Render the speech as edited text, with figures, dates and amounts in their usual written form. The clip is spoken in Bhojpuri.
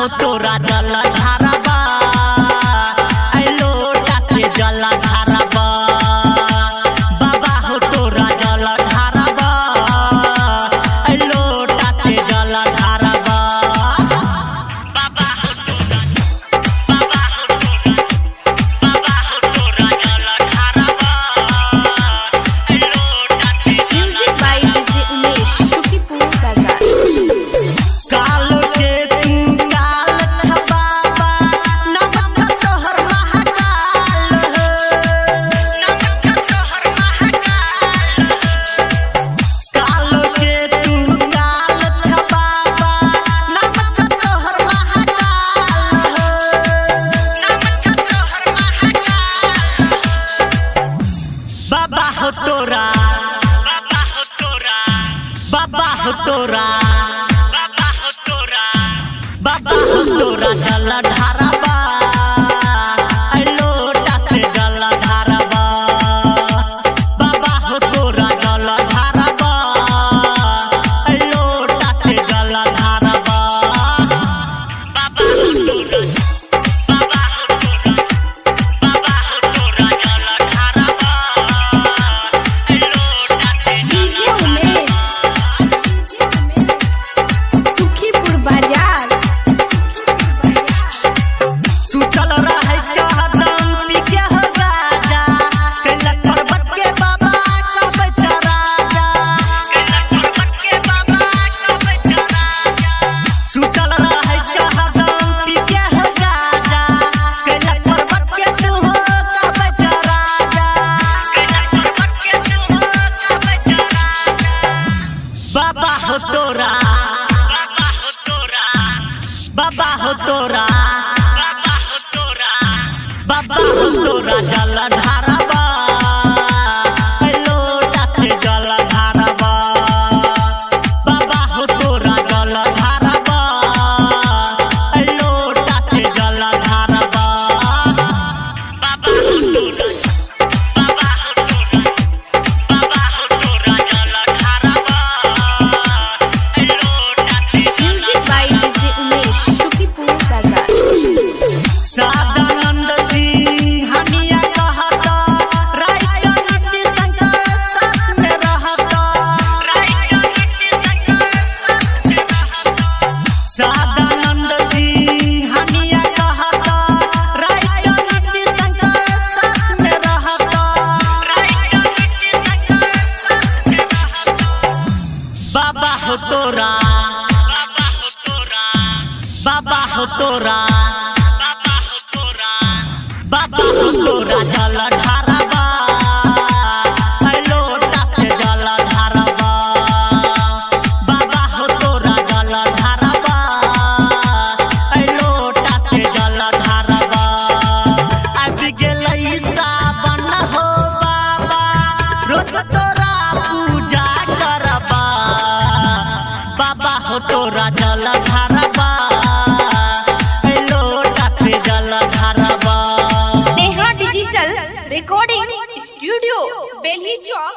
हो तोरा जल ढारबा ऐ लोटा से जल ढारबा बाबा हो तोरा जल ढारबा ऐ लोटा से जल ढारबा बाबा हो तोरा जल ढारबा ऐ लोटा से music by DJ Umesh Shukipur बाजार। काल के तू काल छबाबा नमक तोहर महाकाल नमक तोहर महाकाल काल के तू काल छबाबा नमक तोहर महाकाल नमक तोहर महाकाल बाबा हो तोरा बाबा हो तोरा बाबा हो तोरा जल ढारबा ऐ लोटा से जल ढारबा बाबा हो तोरा जल ढारबा ऐ लोटा से जल ढारबा बाबा हो तोरा जल ढारबा ऐ लोटा से डीजे उमेश शुकीपुर बाजार। सुतल रहे चाहदम पी के हो राजा कैला पर्वत के बाबा कब चराजा कैला पर्वत के बाबा कब चराजा सुतल रहे चाहदम पी के हो राजा कैला पर्वत के तू हो कब चराजा कैला पर्वत के तू हो कब चराजा बाबा हो तोरा बाबा हो तोरा बाबा हो तोरा जल ढारबा ऐ लोटा से जल ढारबा बाबा हो तोरा जल ढारबा ऐ लोटा से जल ढारबा बाबा हो तोरा जल ढारबा ऐ लोटा से music by DJ Umesh Shukipur बाजार। सदानंद सिंह हनिया कहता राइटर नीति शंकर साथ में रहता राइटर नीति शंकर साथ में रहता सदानंद सिंह हनिया कहता राइटर नीति शंकर साथ में रहता राइटर नीति शंकर साथ में रहता बाबा हो तोरा बाबा हो तोरा बाबा हो तोरा जल ढारबा ऐ लोटा से जल ढारबा बाबा हो तोरा जल ढारबा ऐ लोटा से जल ढारबा आज गेलै सावन हो बाबा रोज तोरा पूजा करबा बाबा हो तोरा जल ढारबा ऐ लोटा से जल ढारबा नेहा डिजिटल रिकॉर्डिंग स्टूडियो बेली चौक।